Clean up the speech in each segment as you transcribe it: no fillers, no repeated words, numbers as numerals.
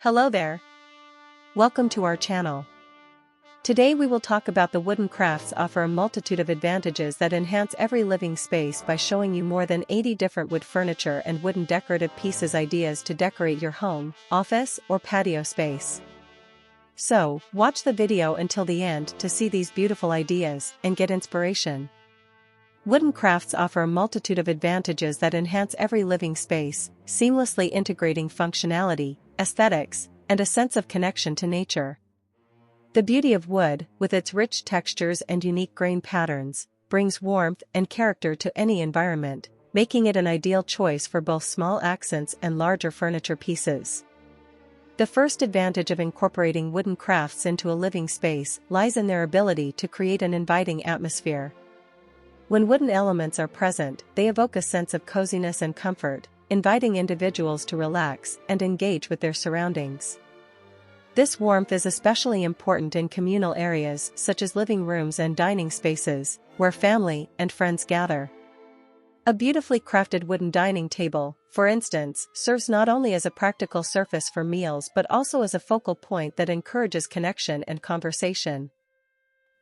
Hello there. Welcome to our channel. Today we will talk about the wooden crafts offer a multitude of advantages that enhance every living space by showing you more than 80 different wood furniture and wooden decorative pieces ideas to decorate your home, office, or patio space. So, watch the video until the end to see these beautiful ideas and get inspiration. Wooden crafts offer a multitude of advantages that enhance every living space, seamlessly integrating functionality, aesthetics, and a sense of connection to nature. The beauty of wood, with its rich textures and unique grain patterns, brings warmth and character to any environment, making it an ideal choice for both small accents and larger furniture pieces. The first advantage of incorporating wooden crafts into a living space lies in their ability to create an inviting atmosphere. When wooden elements are present, they evoke a sense of coziness and comfort, inviting individuals to relax and engage with their surroundings. This warmth is especially important in communal areas such as living rooms and dining spaces, where family and friends gather. A beautifully crafted wooden dining table, for instance, serves not only as a practical surface for meals but also as a focal point that encourages connection and conversation.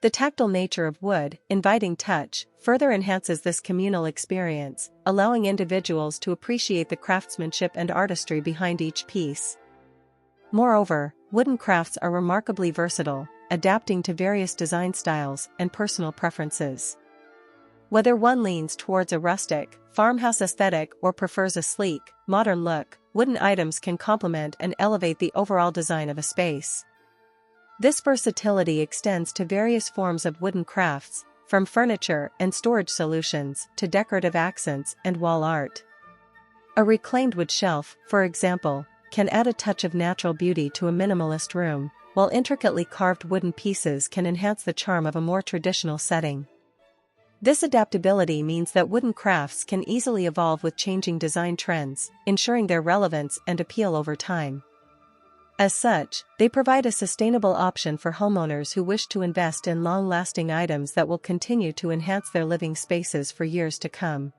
The tactile nature of wood, inviting touch, further enhances this communal experience, allowing individuals to appreciate the craftsmanship and artistry behind each piece. Moreover, wooden crafts are remarkably versatile, adapting to various design styles and personal preferences. Whether one leans towards a rustic, farmhouse aesthetic or prefers a sleek, modern look, wooden items can complement and elevate the overall design of a space. This versatility extends to various forms of wooden crafts, from furniture and storage solutions to decorative accents and wall art. A reclaimed wood shelf, for example, can add a touch of natural beauty to a minimalist room, while intricately carved wooden pieces can enhance the charm of a more traditional setting. This adaptability means that wooden crafts can easily evolve with changing design trends, ensuring their relevance and appeal over time. As such, they provide a sustainable option for homeowners who wish to invest in long-lasting items that will continue to enhance their living spaces for years to come.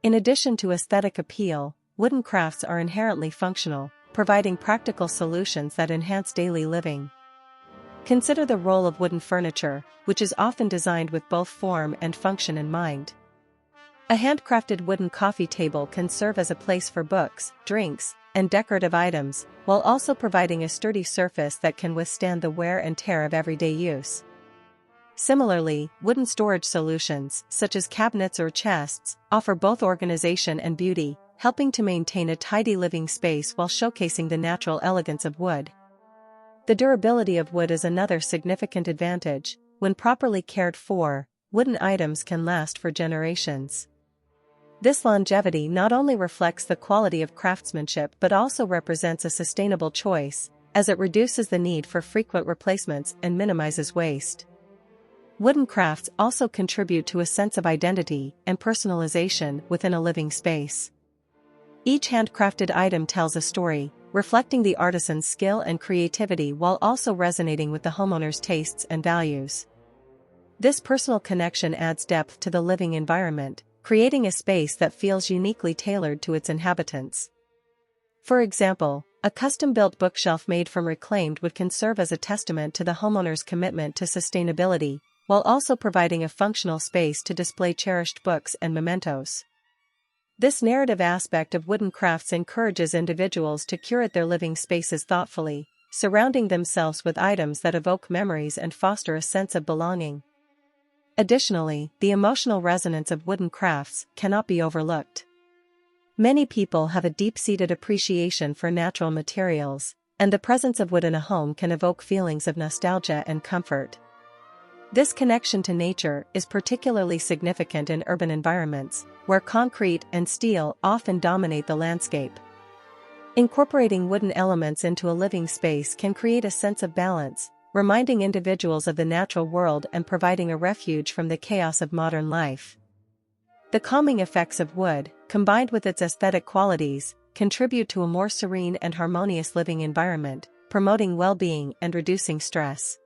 In addition to aesthetic appeal, wooden crafts are inherently functional, providing practical solutions that enhance daily living. Consider the role of wooden furniture, which is often designed with both form and function in mind. A handcrafted wooden coffee table can serve as a place for books, drinks, and decorative items, while also providing a sturdy surface that can withstand the wear and tear of everyday use. Similarly, wooden storage solutions, such as cabinets or chests, offer both organization and beauty, helping to maintain a tidy living space while showcasing the natural elegance of wood. The durability of wood is another significant advantage. When properly cared for, wooden items can last for generations. This longevity not only reflects the quality of craftsmanship but also represents a sustainable choice, as it reduces the need for frequent replacements and minimizes waste. Wooden crafts also contribute to a sense of identity and personalization within a living space. Each handcrafted item tells a story, reflecting the artisan's skill and creativity while also resonating with the homeowner's tastes and values. This personal connection adds depth to the living environment, creating a space that feels uniquely tailored to its inhabitants. For example, a custom-built bookshelf made from reclaimed wood can serve as a testament to the homeowner's commitment to sustainability, while also providing a functional space to display cherished books and mementos. This narrative aspect of wooden crafts encourages individuals to curate their living spaces thoughtfully, surrounding themselves with items that evoke memories and foster a sense of belonging. Additionally, the emotional resonance of wooden crafts cannot be overlooked. Many people have a deep-seated appreciation for natural materials, and the presence of wood in a home can evoke feelings of nostalgia and comfort. This connection to nature is particularly significant in urban environments, where concrete and steel often dominate the landscape. Incorporating wooden elements into a living space can create a sense of balance, reminding individuals of the natural world and providing a refuge from the chaos of modern life. The calming effects of wood, combined with its aesthetic qualities, contribute to a more serene and harmonious living environment, promoting well-being and reducing stress.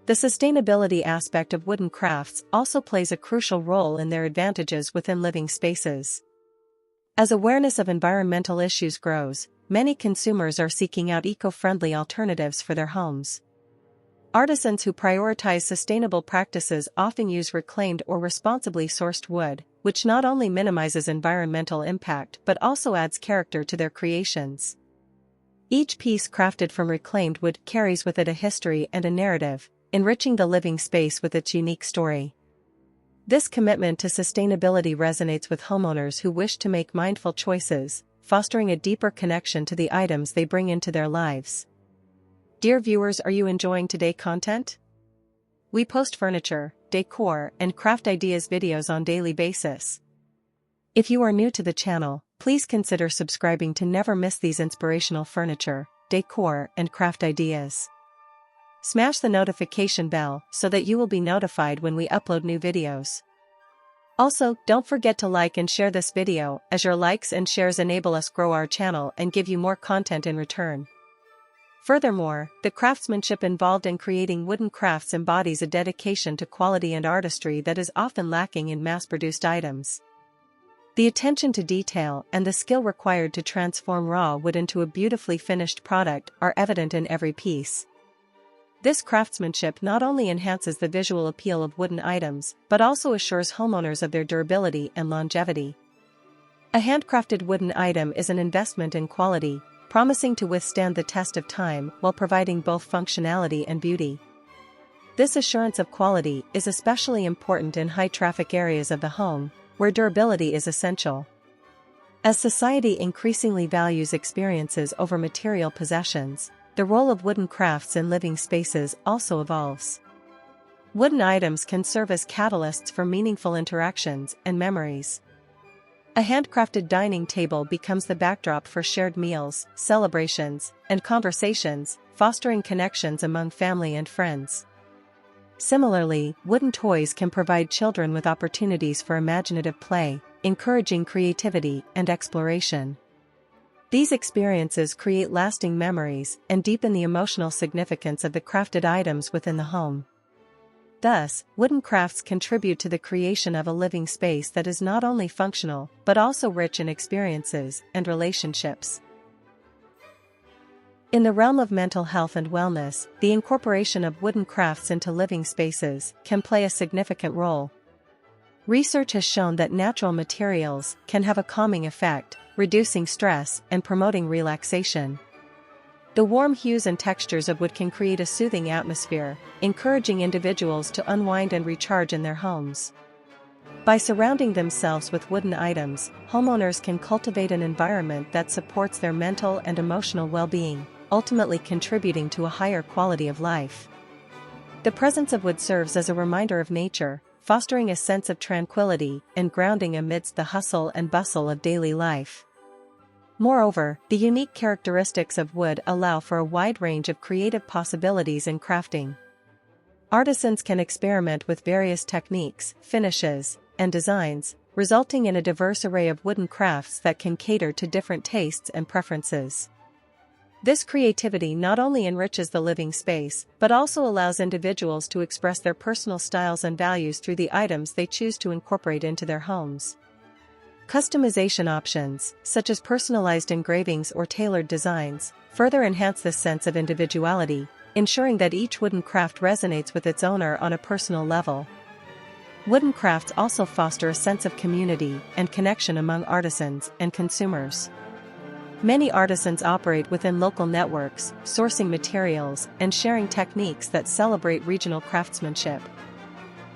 The sustainability aspect of wooden crafts also plays a crucial role in their advantages within living spaces. As awareness of environmental issues grows, many consumers are seeking out eco-friendly alternatives for their homes. Artisans who prioritize sustainable practices often use reclaimed or responsibly sourced wood, which not only minimizes environmental impact but also adds character to their creations. Each piece crafted from reclaimed wood carries with it a history and a narrative, enriching the living space with its unique story. This commitment to sustainability resonates with homeowners who wish to make mindful choices, fostering a deeper connection to the items they bring into their lives. Dear viewers, are you enjoying today's content? We post furniture, decor, and craft ideas videos on a daily basis. If you are new to the channel, please consider subscribing to never miss these inspirational furniture, decor, and craft ideas. Smash the notification bell so that you will be notified when we upload new videos. Also, don't forget to like and share this video, as your likes and shares enable us grow our channel and give you more content in return. Furthermore, the craftsmanship involved in creating wooden crafts embodies a dedication to quality and artistry that is often lacking in mass-produced items. The attention to detail and the skill required to transform raw wood into a beautifully finished product are evident in every piece. This craftsmanship not only enhances the visual appeal of wooden items but also assures homeowners of their durability and longevity. A handcrafted wooden item is an investment in quality, promising to withstand the test of time while providing both functionality and beauty. This assurance of quality is especially important in high-traffic areas of the home, where durability is essential. As society increasingly values experiences over material possessions, the role of wooden crafts in living spaces also evolves. Wooden items can serve as catalysts for meaningful interactions and memories. A handcrafted dining table becomes the backdrop for shared meals, celebrations, and conversations, fostering connections among family and friends. Similarly, wooden toys can provide children with opportunities for imaginative play, encouraging creativity and exploration. These experiences create lasting memories and deepen the emotional significance of the crafted items within the home. Thus, wooden crafts contribute to the creation of a living space that is not only functional but also rich in experiences and relationships. In the realm of mental health and wellness, the incorporation of wooden crafts into living spaces can play a significant role. Research has shown that natural materials can have a calming effect, reducing stress and promoting relaxation. The warm hues and textures of wood can create a soothing atmosphere, encouraging individuals to unwind and recharge in their homes. By surrounding themselves with wooden items, homeowners can cultivate an environment that supports their mental and emotional well-being, ultimately contributing to a higher quality of life. The presence of wood serves as a reminder of nature, fostering a sense of tranquility and grounding amidst the hustle and bustle of daily life. Moreover, the unique characteristics of wood allow for a wide range of creative possibilities in crafting. Artisans can experiment with various techniques, finishes, and designs, resulting in a diverse array of wooden crafts that can cater to different tastes and preferences. This creativity not only enriches the living space but also allows individuals to express their personal styles and values through the items they choose to incorporate into their homes. Customization options, such as personalized engravings or tailored designs, further enhance this sense of individuality, ensuring that each wooden craft resonates with its owner on a personal level. Wooden crafts also foster a sense of community and connection among artisans and consumers. Many artisans operate within local networks, sourcing materials and sharing techniques that celebrate regional craftsmanship.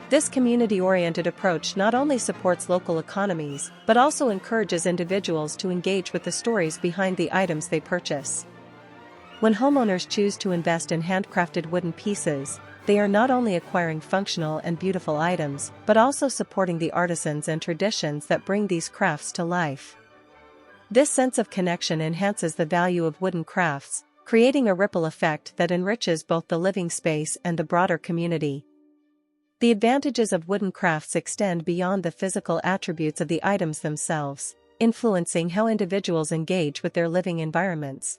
This community-oriented approach not only supports local economies but also encourages individuals to engage with the stories behind the items they purchase. When homeowners choose to invest in handcrafted wooden pieces, they are not only acquiring functional and beautiful items but also supporting the artisans and traditions that bring these crafts to life. This sense of connection enhances the value of wooden crafts, creating a ripple effect that enriches both the living space and the broader community. The advantages of wooden crafts extend beyond the physical attributes of the items themselves, influencing how individuals engage with their living environments.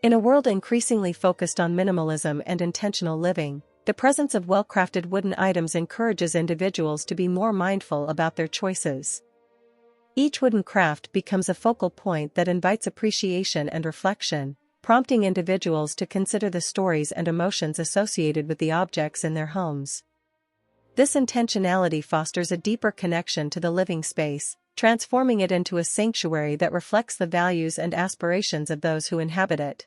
In a world increasingly focused on minimalism and intentional living, the presence of well-crafted wooden items encourages individuals to be more mindful about their choices. Each wooden craft becomes a focal point that invites appreciation and reflection, prompting individuals to consider the stories and emotions associated with the objects in their homes. This intentionality fosters a deeper connection to the living space, transforming it into a sanctuary that reflects the values and aspirations of those who inhabit it.